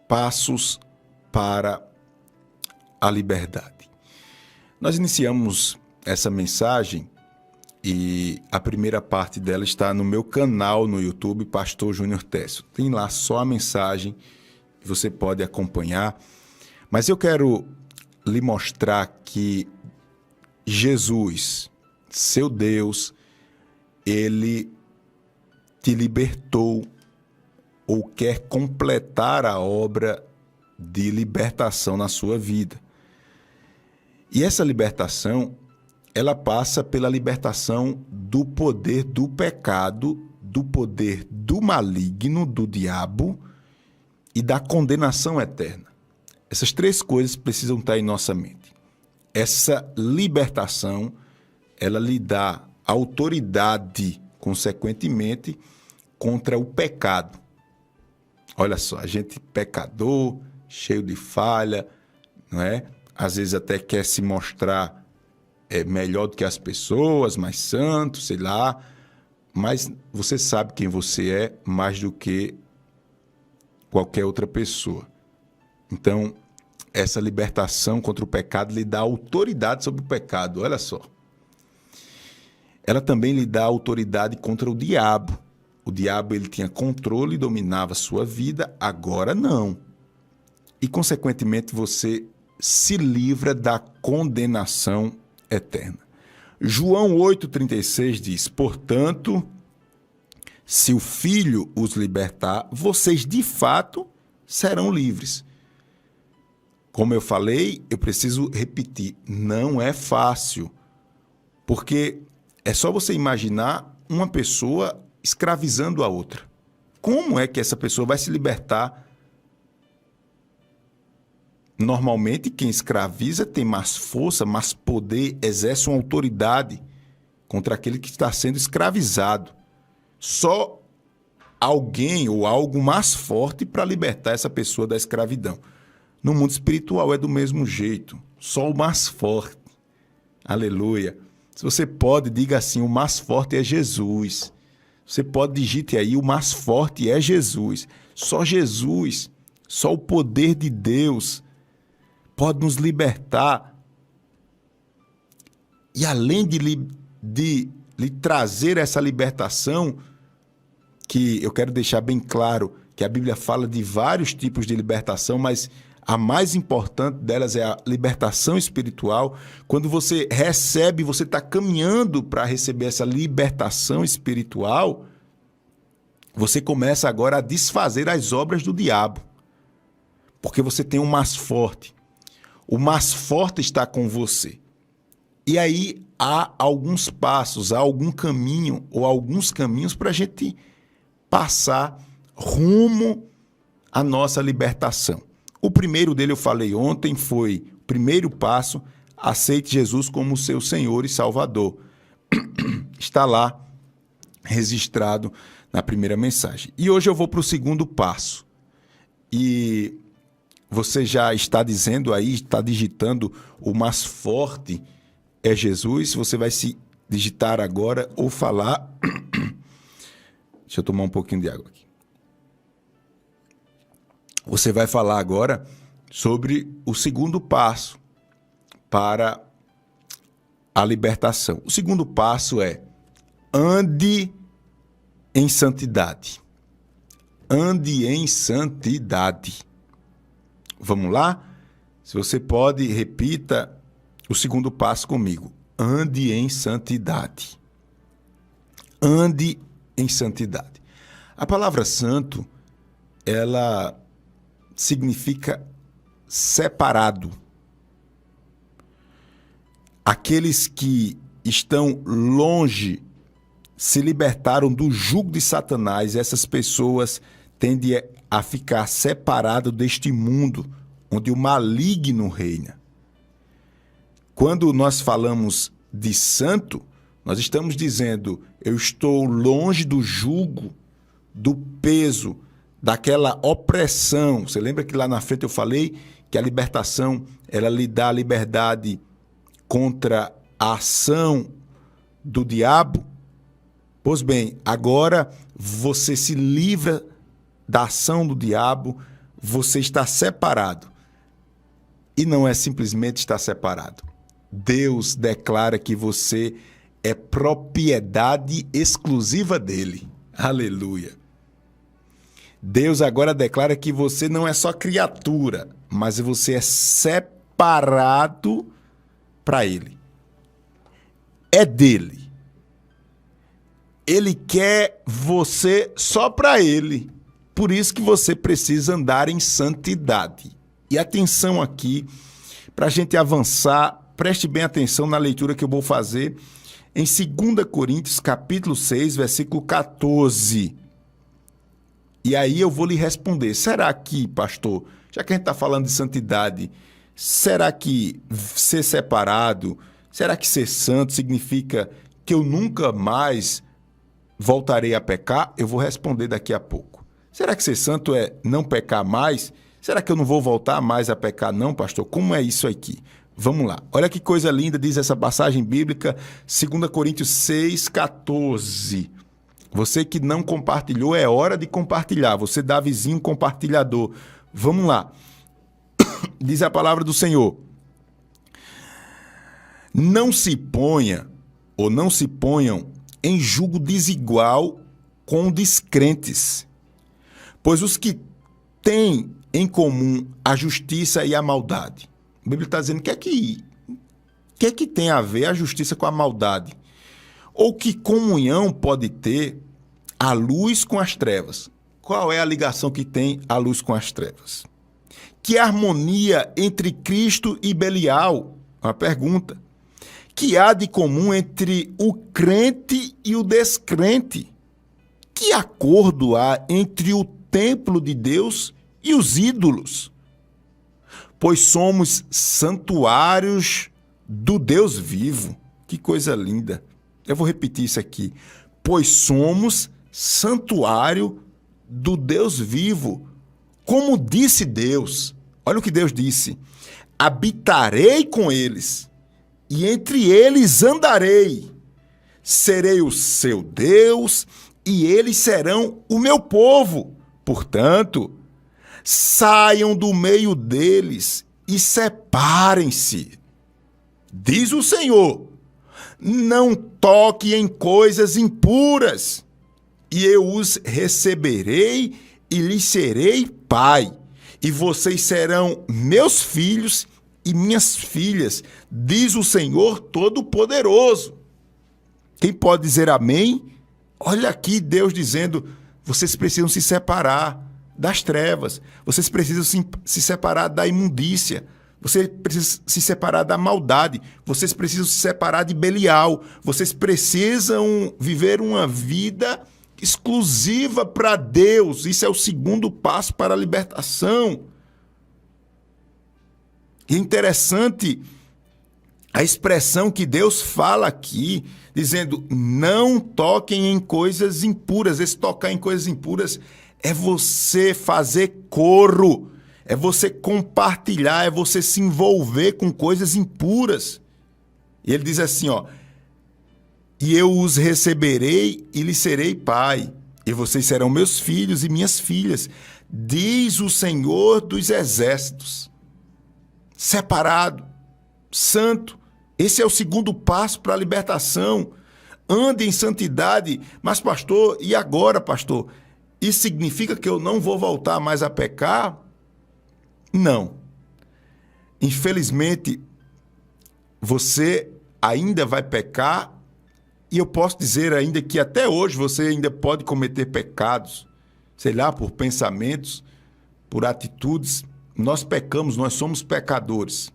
Passos para a liberdade. Nós iniciamos essa mensagem e a primeira parte dela está no meu canal no YouTube, Pastor Júnior Técio. Tem lá só a mensagem, você pode acompanhar. Mas eu quero lhe mostrar que Jesus, seu Deus, ele te libertou ou quer completar a obra de libertação na sua vida. E essa libertação, ela passa pela libertação do poder do pecado, do poder do maligno, do diabo e da condenação eterna. Essas três coisas precisam estar em nossa mente. Essa libertação, ela lhe dá autoridade, consequentemente, contra o pecado. Olha só, a gente pecador, cheio de falha, não é? Às vezes até quer se mostrar melhor do que as pessoas, mais santo, sei lá. Mas você sabe quem você é mais do que qualquer outra pessoa. Então, essa libertação contra o pecado lhe dá autoridade sobre o pecado, olha só. Ela também lhe dá autoridade contra o diabo. O diabo, ele tinha controle e dominava a sua vida, agora não. E, consequentemente, você se livra da condenação eterna. João 8,36 diz: portanto, se o Filho os libertar, vocês de fato serão livres. Como eu falei, eu preciso repetir, não é fácil, porque é só você imaginar uma pessoa escravizando a outra. Como é que essa pessoa vai se libertar? Normalmente, quem escraviza tem mais força, mais poder, exerce uma autoridade contra aquele que está sendo escravizado. Só alguém ou algo mais forte para libertar essa pessoa da escravidão. No mundo espiritual é do mesmo jeito, só o mais forte. Aleluia. Se você pode, diga assim, o mais forte é Jesus. Você pode digite aí, o mais forte é Jesus. Só Jesus, só o poder de Deus pode nos libertar. E além de lhe trazer essa libertação, que eu quero deixar bem claro que a Bíblia fala de vários tipos de libertação, mas a mais importante delas é a libertação espiritual. Quando você recebe, você está caminhando para receber essa libertação espiritual, você começa agora a desfazer as obras do diabo. Porque você tem um mais forte. O mais forte está com você. E aí há alguns passos, há algum caminho ou alguns caminhos para a gente passar rumo à nossa libertação. O primeiro dele eu falei ontem foi, o primeiro passo, aceite Jesus como seu Senhor e Salvador. Está lá registrado na primeira mensagem. E hoje eu vou para o segundo passo. E você já está dizendo aí, está digitando o mais forte é Jesus. Você vai se digitar agora ou falar. Deixa eu tomar um pouquinho de água aqui. Você vai falar agora sobre o segundo passo para a libertação. O segundo passo é ande em santidade. Ande em santidade. Vamos lá? Se você pode, repita o segundo passo comigo. Ande em santidade. Ande em santidade. A palavra santo, ela significa separado. Aqueles que estão longe se libertaram do jugo de Satanás. Essas pessoas tendem a ficar separadas deste mundo onde o maligno reina. Quando nós falamos de santo, nós estamos dizendo, eu estou longe do jugo, do peso, daquela opressão. Você lembra que lá na frente eu falei que a libertação, ela lhe dá a liberdade contra a ação do diabo? Pois bem, agora você se livra da ação do diabo, você está separado. E não é simplesmente estar separado. Deus declara que você é propriedade exclusiva dele. Aleluia. Deus agora declara que você não é só criatura, mas você é separado para ele. É dele. Ele quer você só para ele. Por isso que você precisa andar em santidade. E atenção aqui, para a gente avançar, preste bem atenção na leitura que eu vou fazer em 2 Coríntios, capítulo 6, versículo 14. E aí eu vou lhe responder, será que, pastor, já que a gente está falando de santidade, será que ser separado, será que ser santo significa que eu nunca mais voltarei a pecar? Eu vou responder daqui a pouco. Será que ser santo é não pecar mais? Será que eu não vou voltar mais a pecar não, pastor? Como é isso aqui? Vamos lá. Olha que coisa linda, diz essa passagem bíblica, 2 Coríntios 6, 14. Você que não compartilhou, é hora de compartilhar. Você dá vizinho compartilhador. Vamos lá. Diz a palavra do Senhor. Não se ponha ou não se ponham em julgo desigual com descrentes, pois os que têm em comum a justiça e a maldade. A Bíblia está dizendo que é que tem a ver a justiça com a maldade? Ou que comunhão pode ter a luz com as trevas? Qual é a ligação que tem a luz com as trevas? Que harmonia entre Cristo e Belial? Uma pergunta. Que há de comum entre o crente e o descrente? Que acordo há entre o templo de Deus e os ídolos? Pois somos santuários do Deus vivo. Que coisa linda. Eu vou repetir isso aqui. Pois somos santuário do Deus vivo. Como disse Deus, olha o que Deus disse: habitarei com eles, e entre eles andarei. Serei o seu Deus, e eles serão o meu povo. Portanto, saiam do meio deles e separem-se. Diz o Senhor: não toque em coisas impuras, e eu os receberei e lhes serei pai, e vocês serão meus filhos e minhas filhas, diz o Senhor Todo-Poderoso. Quem pode dizer amém? Olha aqui Deus dizendo, vocês precisam se separar das trevas, vocês precisam se separar da imundícia, vocês precisam se separar da maldade, vocês precisam se separar de Belial, vocês precisam viver uma vida exclusiva para Deus. Isso é o segundo passo para a libertação. E é interessante a expressão que Deus fala aqui, dizendo, não toquem em coisas impuras. Esse tocar em coisas impuras é você fazer coro, é você compartilhar, é você se envolver com coisas impuras. E ele diz assim, ó, e eu os receberei e lhes serei pai, e vocês serão meus filhos e minhas filhas, diz o Senhor dos Exércitos. Separado, santo, esse é o segundo passo para a libertação. Ande em santidade. Mas pastor, e agora, pastor? Isso significa que eu não vou voltar mais a pecar? Não. Infelizmente, você ainda vai pecar, e eu posso dizer ainda que até hoje você ainda pode cometer pecados, sei lá, por pensamentos, por atitudes. Nós pecamos, nós somos pecadores.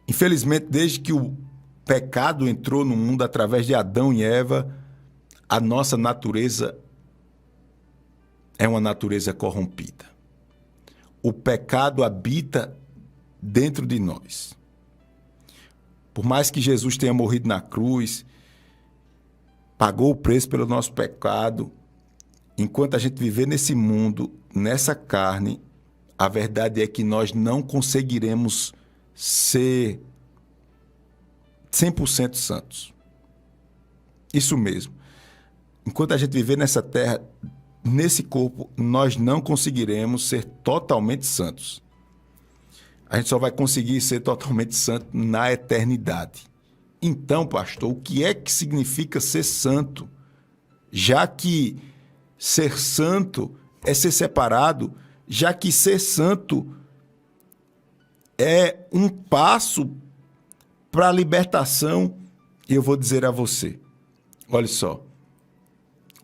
Infelizmente, desde que o pecado entrou no mundo através de Adão e Eva, a nossa natureza é uma natureza corrompida. O pecado habita dentro de nós. Por mais que Jesus tenha morrido na cruz, pagou o preço pelo nosso pecado, enquanto a gente viver nesse mundo, nessa carne, a verdade é que nós não conseguiremos ser 100% santos. Isso mesmo. Enquanto a gente viver nessa terra, nesse corpo, nós não conseguiremos ser totalmente santos. A gente só vai conseguir ser totalmente santo na eternidade. Então, pastor, o que é que significa ser santo? Já que ser santo é ser separado, já que ser santo é um passo para a libertação, eu vou dizer a você, olha só,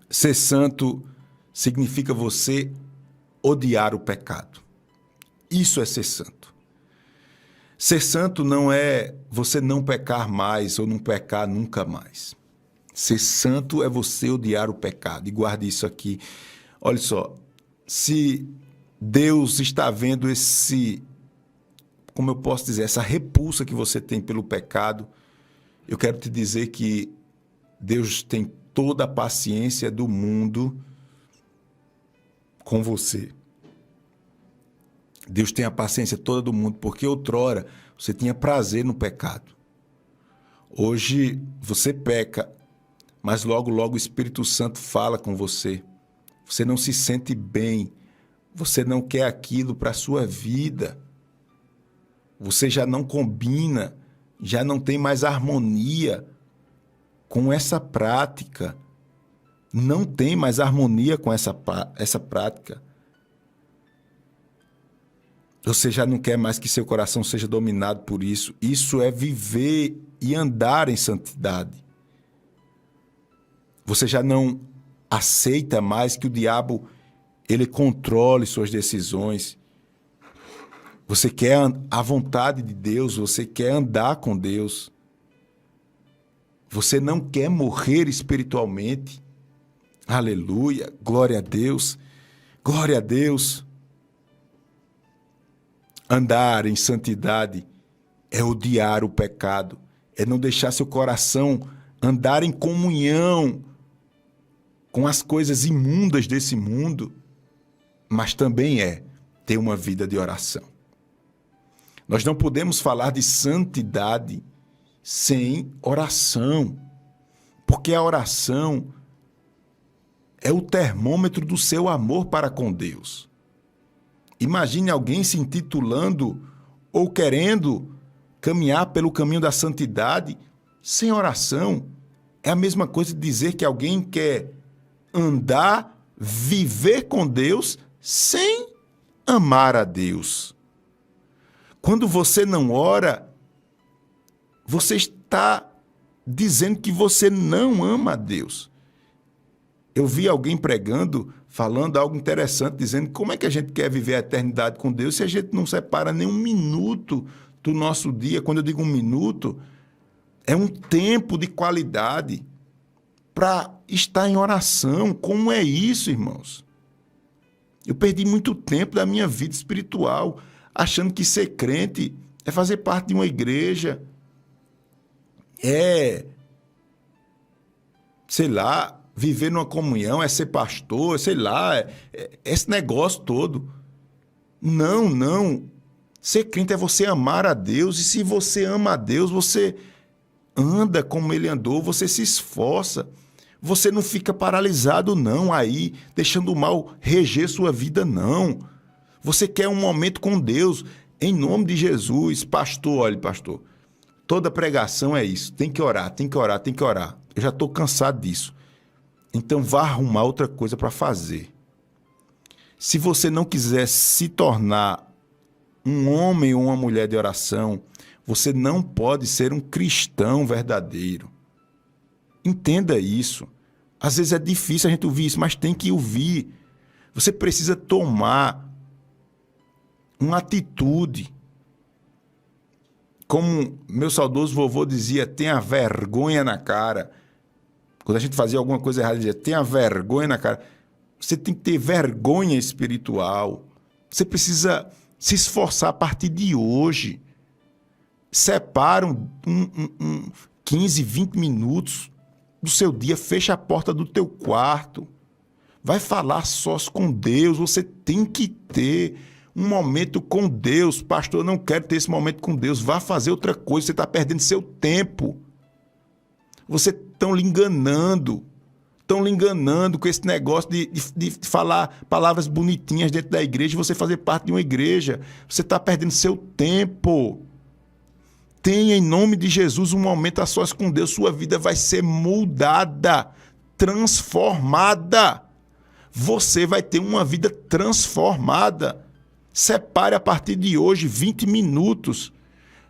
ser santo significa você odiar o pecado. Isso é ser santo. Ser santo não é você não pecar mais ou não pecar nunca mais. Ser santo é você odiar o pecado. E guarde isso aqui. Olha só, se Deus está vendo como eu posso dizer, essa repulsa que você tem pelo pecado, eu quero te dizer que Deus tem toda a paciência do mundo com você. Deus tem a paciência toda do mundo, porque outrora você tinha prazer no pecado. Hoje você peca, mas logo, logo o Espírito Santo fala com você. Você não se sente bem, você não quer aquilo para a sua vida. Você já não combina, já não tem mais harmonia com essa prática. Não tem mais harmonia com essa prática. Você já não quer mais que seu coração seja dominado por isso. Isso é viver e andar em santidade. Você já não aceita mais que o diabo ele controle suas decisões. Você quer a vontade de Deus, você quer andar com Deus. Você não quer morrer espiritualmente. Aleluia, glória a Deus, glória a Deus. Andar em santidade é odiar o pecado, é não deixar seu coração andar em comunhão com as coisas imundas desse mundo, mas também é ter uma vida de oração. Nós não podemos falar de santidade sem oração, porque a oração é o termômetro do seu amor para com Deus. Imagine alguém se intitulando ou querendo caminhar pelo caminho da santidade sem oração. É a mesma coisa de dizer que alguém quer andar, viver com Deus sem amar a Deus. Quando você não ora, você está dizendo que você não ama a Deus. Eu vi alguém pregando, falando algo interessante, dizendo como é que a gente quer viver a eternidade com Deus se a gente não separa nem um minuto do nosso dia. Quando eu digo um minuto, é um tempo de qualidade para estar em oração. Como é isso, irmãos? Eu perdi muito tempo da minha vida espiritual achando que ser crente é fazer parte de uma igreja, sei lá, viver numa comunhão, é ser pastor, sei lá, esse negócio todo. Não, não. Ser crente é você amar a Deus, e se você ama a Deus, você anda como ele andou, você se esforça. Você não fica paralisado, não, aí, deixando o mal reger sua vida, não. Você quer um momento com Deus, em nome de Jesus. Pastor, olha, pastor, toda pregação é isso. Tem que orar, tem que orar, tem que orar. Eu já estou cansado disso. Então, vá arrumar outra coisa para fazer. Se você não quiser se tornar um homem ou uma mulher de oração, você não pode ser um cristão verdadeiro. Entenda isso. Às vezes é difícil a gente ouvir isso, mas tem que ouvir. Você precisa tomar uma atitude. Como meu saudoso vovô dizia, tenha vergonha na cara. Quando a gente fazia alguma coisa errada, ele dizia, tenha vergonha na cara. Você tem que ter vergonha espiritual. Você precisa se esforçar a partir de hoje. Separa 15, 20 minutos do seu dia, fecha a porta do teu quarto. Vai falar sós com Deus. Você tem que ter um momento com Deus. Pastor, eu não quero ter esse momento com Deus. Vá fazer outra coisa. Você está perdendo seu tempo. Você está lhe enganando. Estão lhe enganando com esse negócio de falar palavras bonitinhas dentro da igreja e você fazer parte de uma igreja. Você está perdendo seu tempo. Tenha, em nome de Jesus, um momento a sós com Deus. Sua vida vai ser mudada, transformada. Você vai ter uma vida transformada. Separe a partir de hoje 20 minutos.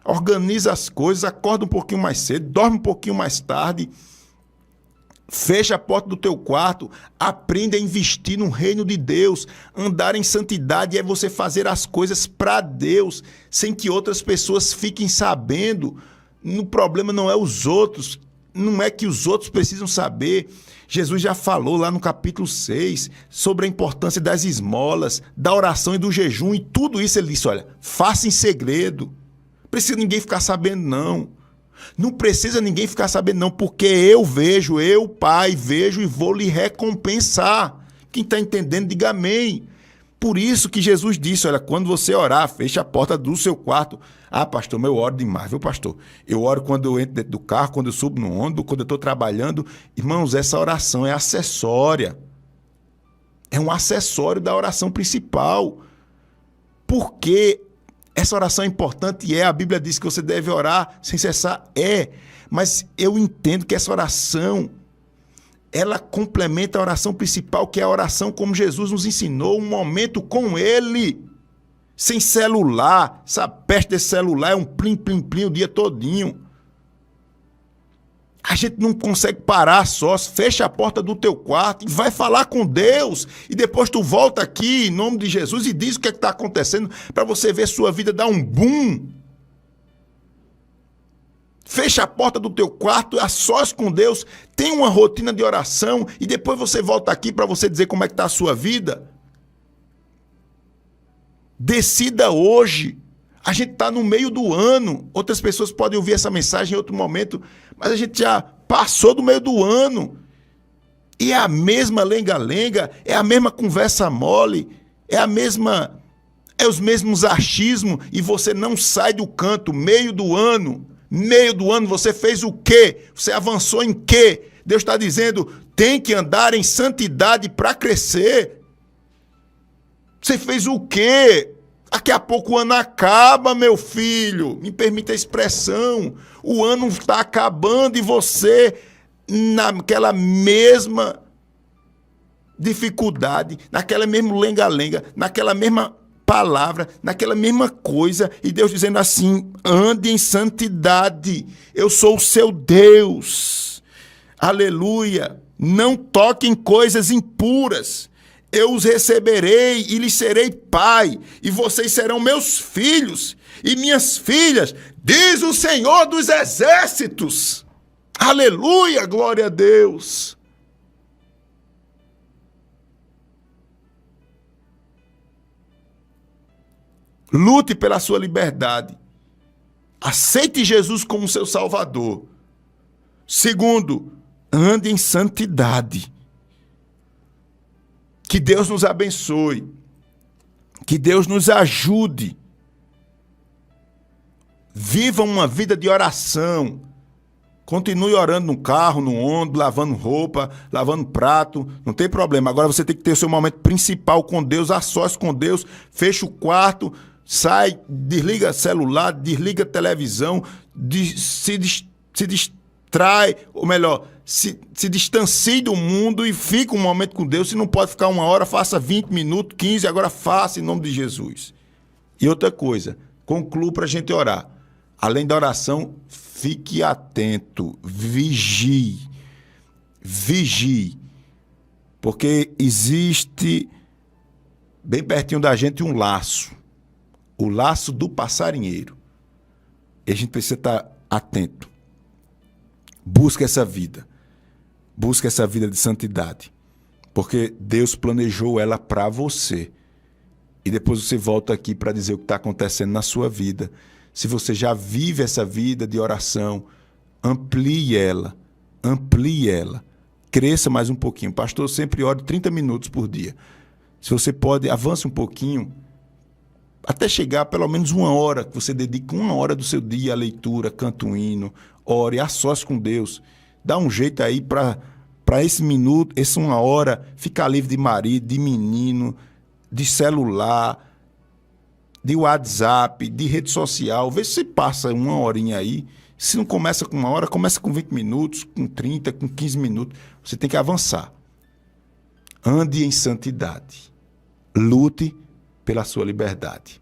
Organiza as coisas, acorda um pouquinho mais cedo, dorme um pouquinho mais tarde. Fecha a porta do teu quarto, aprenda a investir no reino de Deus. Andar em santidade é você fazer as coisas para Deus, sem que outras pessoas fiquem sabendo. O problema não é os outros, não é que os outros precisam saber. Jesus já falou lá no capítulo 6 sobre a importância das esmolas, da oração e do jejum, e tudo isso ele disse, olha, faça em segredo. Não precisa ninguém ficar sabendo, não. Não precisa ninguém ficar sabendo, não, porque eu vejo, eu, Pai, vejo e vou lhe recompensar. Quem está entendendo, diga amém. Por isso que Jesus disse, olha, quando você orar, feche a porta do seu quarto. Ah, pastor, mas eu oro demais, viu, pastor? Eu oro quando eu entro dentro do carro, quando eu subo no ônibus, quando eu estou trabalhando. Irmãos, essa oração é acessória. É um acessório da oração principal. Por quê? Essa oração é importante, a Bíblia diz que você deve orar sem cessar, mas eu entendo que essa oração, ela complementa a oração principal, que é a oração como Jesus nos ensinou, um momento com Ele, sem celular, essa peste desse celular é um plim-plim-plim o dia todinho. A gente não consegue parar só, fecha a porta do teu quarto e vai falar com Deus. E depois tu volta aqui em nome de Jesus e diz o que é que está acontecendo para você ver sua vida dar um boom. Fecha a porta do teu quarto, a sós com Deus, tem uma rotina de oração e depois você volta aqui para você dizer como é que está a sua vida. Decida hoje. A gente está no meio do ano. Outras pessoas podem ouvir essa mensagem em outro momento, mas a gente já passou do meio do ano. E é a mesma lenga-lenga, é a mesma conversa mole, é os mesmos achismos, e você não sai do canto. Meio do ano você fez o quê? Você avançou em quê? Deus está dizendo, tem que andar em santidade para crescer. Você fez o quê? Daqui a pouco o ano acaba, meu filho. Me permita a expressão. O ano está acabando e você, naquela mesma dificuldade, naquela mesma lenga-lenga, naquela mesma palavra, naquela mesma coisa, e Deus dizendo assim, ande em santidade. Eu sou o seu Deus. Aleluia. Não toque em coisas impuras. Eu os receberei e lhes serei pai, e vocês serão meus filhos e minhas filhas, diz o Senhor dos Exércitos. Aleluia, glória a Deus. Lute pela sua liberdade. Aceite Jesus como seu Salvador. Segundo, ande em santidade. Que Deus nos abençoe. Que Deus nos ajude. Viva uma vida de oração. Continue orando no carro, no ônibus, lavando roupa, lavando prato. Não tem problema. Agora você tem que ter o seu momento principal com Deus, a sós com Deus. Fecha o quarto, sai, desliga celular, desliga televisão, se distrai, ou melhor, se distancie do mundo e fica um momento com Deus. Se não pode ficar 1 hora, faça 20 minutos, 15, agora faça em nome de Jesus. E outra coisa, concluo para a gente orar. Além da oração, fique atento, vigie, porque existe bem pertinho da gente um laço, o laço do passarinheiro. E a gente precisa estar atento. Busca essa vida de santidade, porque Deus planejou ela para você. E depois você volta aqui para dizer o que está acontecendo na sua vida. Se você já vive essa vida de oração, amplie ela, cresça mais um pouquinho. Pastor, eu sempre oro 30 minutos por dia. Se você pode, avance um pouquinho, até chegar pelo menos 1 hora, que você dedique 1 hora do seu dia à leitura, canta um hino, ore, a sós com Deus. Dá um jeito aí para para esse minuto, essa 1 hora, ficar livre de marido, de menino, de celular, de WhatsApp, de rede social. Vê se você passa 1 horinha aí. Se não começa com 1 hora, começa com 20 minutos, com 30, com 15 minutos. Você tem que avançar. Ande em santidade. Lute pela sua liberdade.